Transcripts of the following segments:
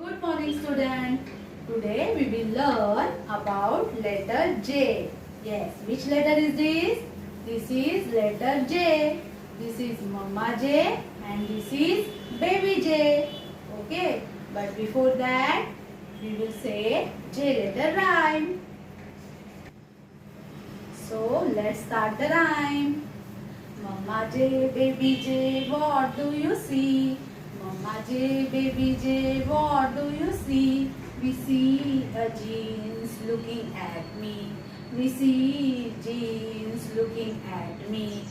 Good morning, student. Today we will learn about letter J. Yes, which letter is this? This is letter J. This is Mama J and this is baby J. Okay, but before that we will say J letter rhyme. So let's start the rhyme. Mama J, baby J, what do you see? Mama J, baby J, what do you see? We see a jeans looking at me. We see jeans looking at me.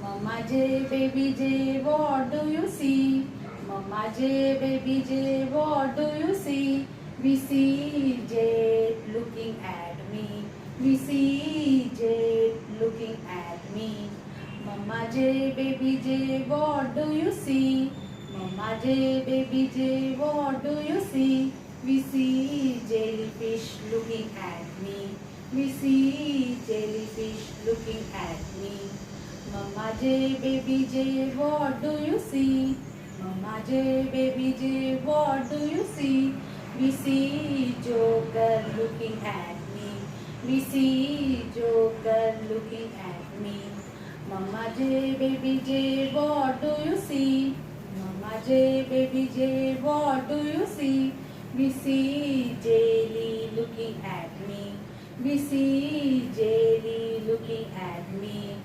Mama J, baby J, what do you see? Mama J, baby J, what do you see? We see J looking at me. We see J looking at me. Mama J, baby J, what do you see? Mama J, baby J, what do you see? We see jellyfish looking at me. We see jellyfish looking at me. Mama J, baby J, what do you see? Mama J, baby J, what do you see? We see Joker looking at me. We see Joker looking at me. Mama J, baby J, what do you see? Mama J, baby J, what do you see? We see jelly looking at me. We see jelly looking at me.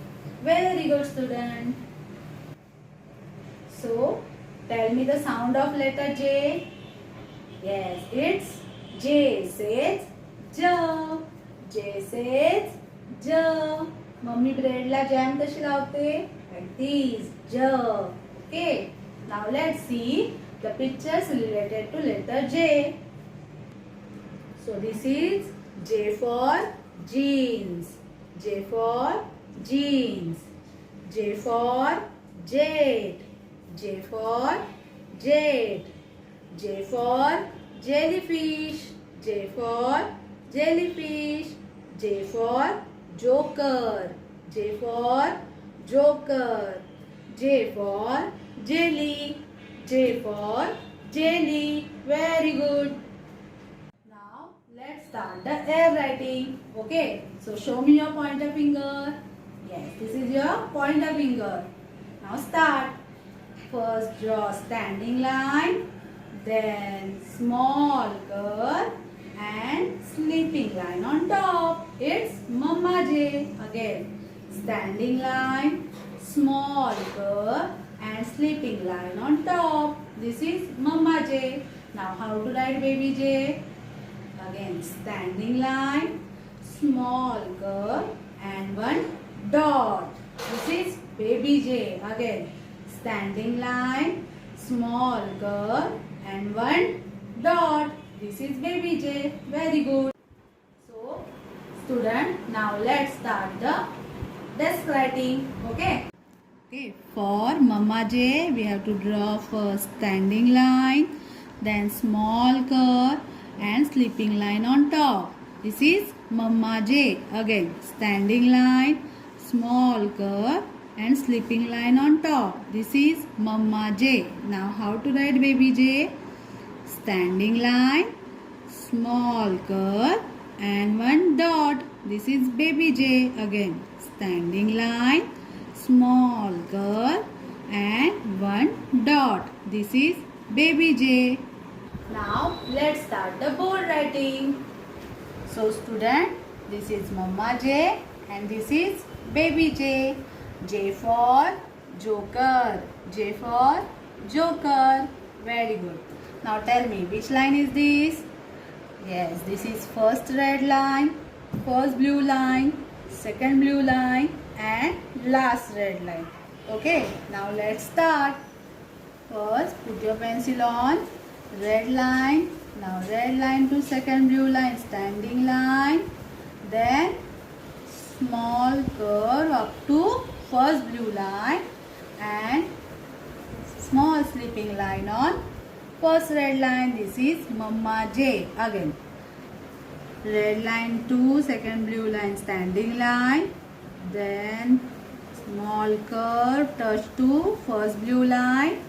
Very good, student. So, tell me the sound of letter J. Yes, it's J says J. J says J. Mummy ब्रेडला jam कशी लावते like this J. Okay, now let's see the pictures related to letter J. So this is J for jeans. J for jeans. J for jet. J for jet. J for jellyfish. J for jellyfish. J for joker. J for joker. J for jelly. J for jelly. Very good. Now let's start the air writing. Okay, so show me your pointer finger. Yes, this is your pointer finger. Now start. First draw standing line, then small curve and sleeping line on top. It's Mama J. Again, standing line, small curve and sleeping line on top. This is Mama J. Now how to write baby J? Again, standing line, small curve and one dot. This is baby J. Again, standing line, small curve and one dot. This is baby J. Very good. So, student, now let's start the desk writing. Okay. Okay. For Mama J, we have to draw first standing line, then small curve and sleeping line on top. This is Mama J. Again, standing line, small curve and sleeping line on top. This is Mama J. Now how to write baby J? Standing line, small curve and one dot. This is baby J. Again, standing line, small curve and one dot. This is baby J. Now let's start the bold writing. So student, this is Mama J and this is baby J. J for joker. J for joker. Very good. Now tell me, which line is this? Yes, this is first red line, first blue line, second blue line and last red line. Okay, now let's start. First, put your pencil on red line. Now red line to second blue line, standing line. Then small curve up to first blue line and small sleeping line on first red line. This is Mama J. Again, red line to second blue line, standing line, then small curve touch to first blue line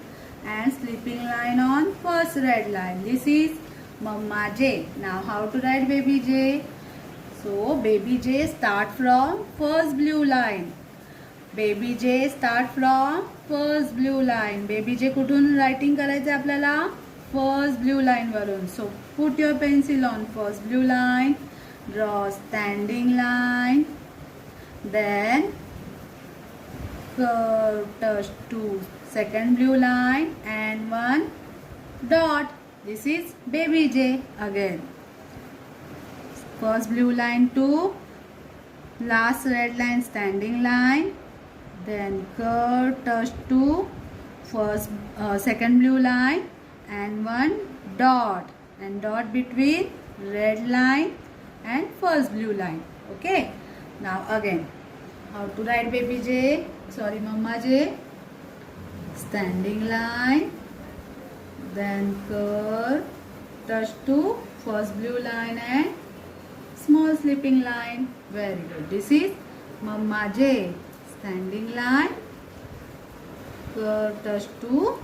and sleeping line on first red line. This is Mama J. Now how to write baby J? So baby J start from first blue line. Baby J start from first blue line. Baby J कुठून writing करायचं आपल्याला? First blue line वरून. So put your pencil on first blue line. Draw standing line. Then curve touch to second blue line and one dot. This is baby J again. First blue line to last red line standing line. Then curve touch to second blue line and one dot, and dot between red line and first blue line. Okay. Now again, how to write baby J? Sorry, Mama J. Standing line, then curve touch to first blue line and small slipping line. Very good. This is Mama J. Standing line, curve touch to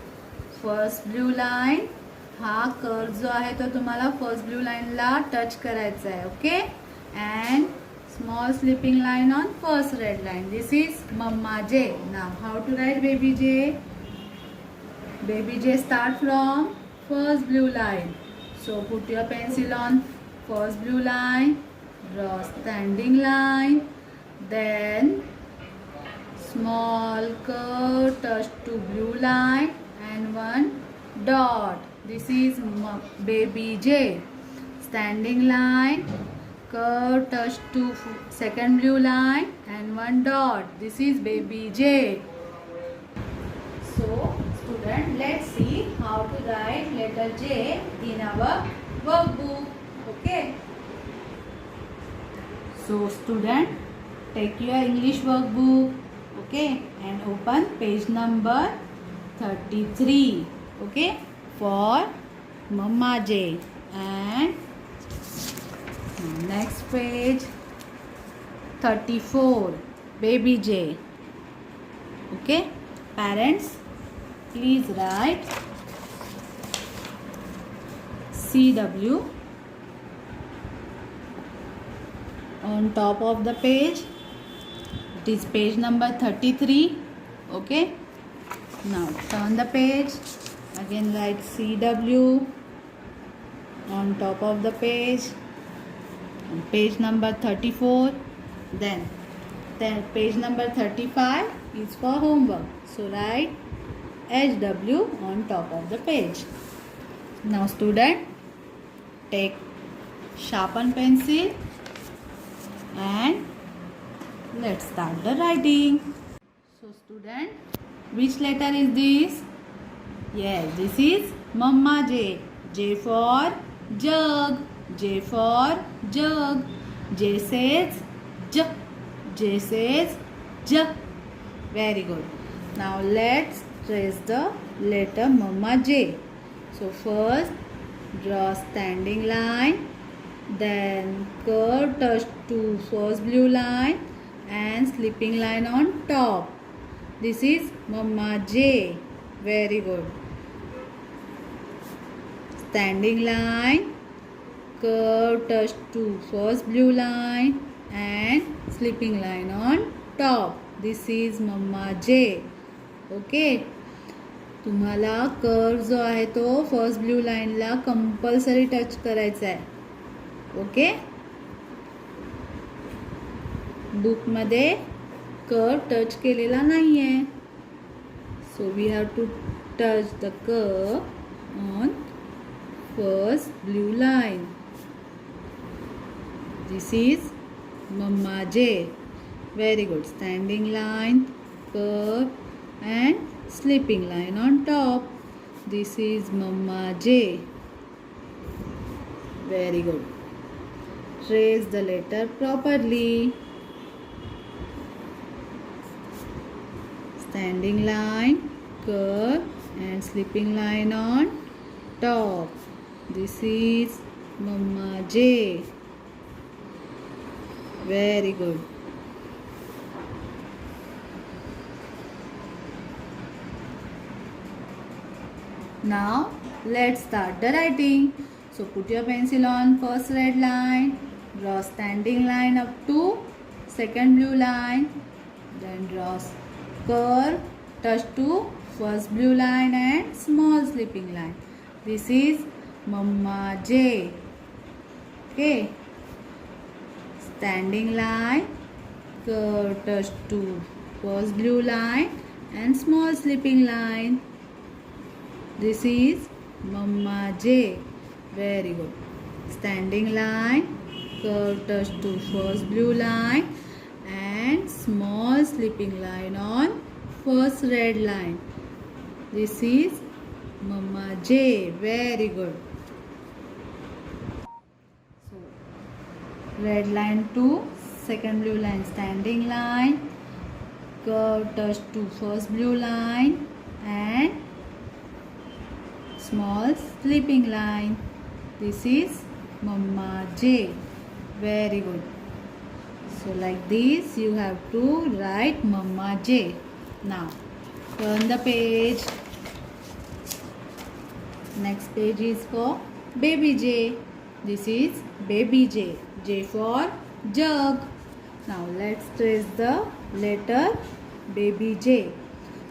first blue line. हा curve जो आहे तो तुम्हाला first blue लाईनला touch करायचा आहे. Okay. And small slipping line on first red line. This is mama J. Now how to write baby J? Baby J start from first blue line. So put your pencil on first blue line. Draw standing line. Then small curve touch to blue line and one dot. This is baby J. Standing line, curve touch to second blue line and one dot. This is baby J. So student, let's see how to write letter J in our workbook. Okay. So student, take your English workbook. Okay, and open page number 33. Okay, for Mama J. And next page 34, baby J. Okay, parents, please write CW on top of the page. It is page number 33. Okay. Now turn the page. Again write CW on top of the page. And page number 34. Then page number 35 is for homework. So write HW on top of the page. Now student, take sharpen pencil and let's start the writing. So student, which letter is this? Yes, this is Mama J. J for jug. J for jug. J says J. J says J. Very good. Now let's trace the letter Mama J. So first draw standing line. Then curve touch to first blue line and slipping line on top. This is Mama J. Very good. Standing line, curve touch to first blue line and slipping line on top. This is Mama J. Okay. तुम्हाला curve जो आहे तो first blue लाईनला compulsory touch करायचा आहे. Okay. बुकमध्ये curve touch केलेला नाही आहे. So we have to touch the curve on first blue line. This is mama J. Very good. Standing line, curve and slipping line on top. This is mama J. Very good. Trace the letter properly. Standing line, curve and slipping line on top. This is Mama J. Very good. Now let's start the writing. So put your pencil on first red line, draw standing line up to second blue line, then draw curve, touch to first blue line and small slipping line. This is Mama J. Okay. Standing line, curve, touch to first blue line and small slipping line. This is Mama J. Very good. Standing line, curve, touch to first blue line and small slipping line on first red line. This is Mama J. Very good. So, red line to second blue line, standing line, curve, touch to first blue line and small slipping line. This is Mama J. Very good. So like this you have to write Mama J. Now turn the page. Next page is for Baby J. This is Baby J. J for jug. Now let's trace the letter Baby J.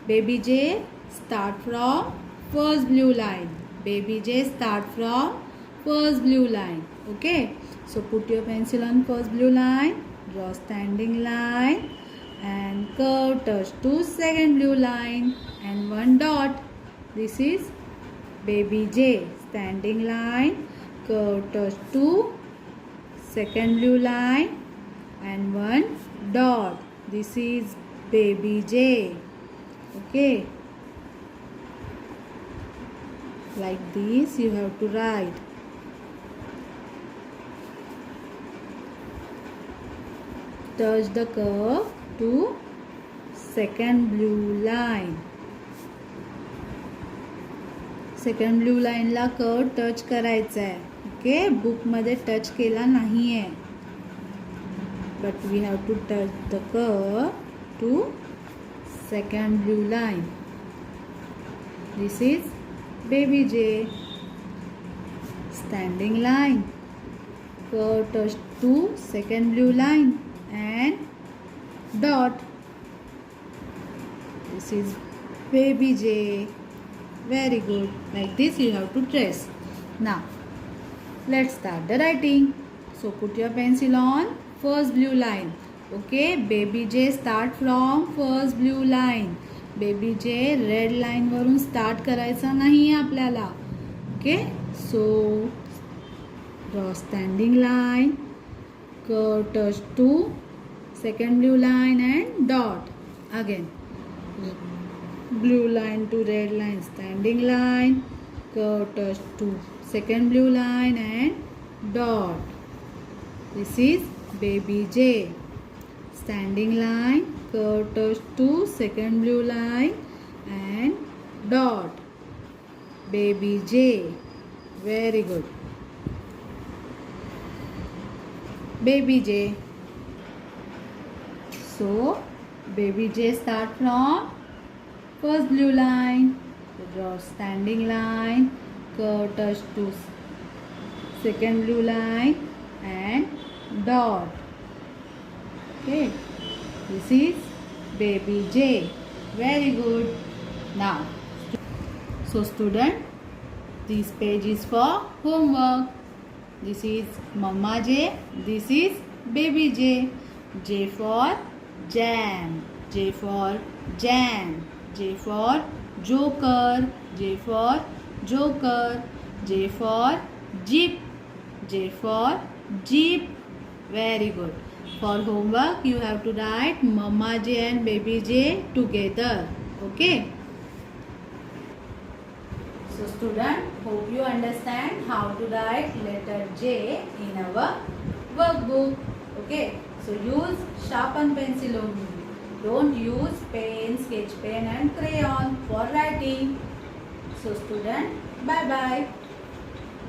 Baby J start from first blue line. Baby J start from first blue line. Okay. So put your pencil on first blue line. Draw standing line and curve, touch to second blue line and one dot. This is Baby J. Standing line, curve, touch to second blue line and one dot. This is Baby J. Okay. Like this you have to write. Touch the curve to second blue line. Second blue लाईनला curve touch करायचा आहे. Okay. बुकमध्ये touch केला नाही आहे. But we have to touch the curve to second blue line. This is Baby J. Standing line, curve, touch to second blue line and dot. This is Baby J. Very good. Like this you have to trace. Now let's start the writing. So put your pencil on first blue line. Okay. Baby J start from first blue line. Baby J red line वरून start करायचा नाही आपल्याला. Okay. So draw standing line, curve, touch to second blue line and dot. Again blue line to red line, standing line, curve, touch to second blue line and dot. This is Baby J. Standing line, curve, touch to second blue line and dot. Baby J. Very good. Baby J. So Baby J start from first blue line, draw standing line, curve, touch to second blue line and dot. Okay. This is Baby J. Very good. Now, so student, this page is for homework. This is Mama J. This is Baby J. J for jam. J for jam. J for joker. J for joker. J for jeep. J for jeep. Very good. For homework you have to write Mama J and Baby J together. Okay. So student, hope you understand how to write letter J in our workbook. Okay. So use sharpen pencil only. Don't use pen, sketch pen and crayon for writing. So student, bye bye.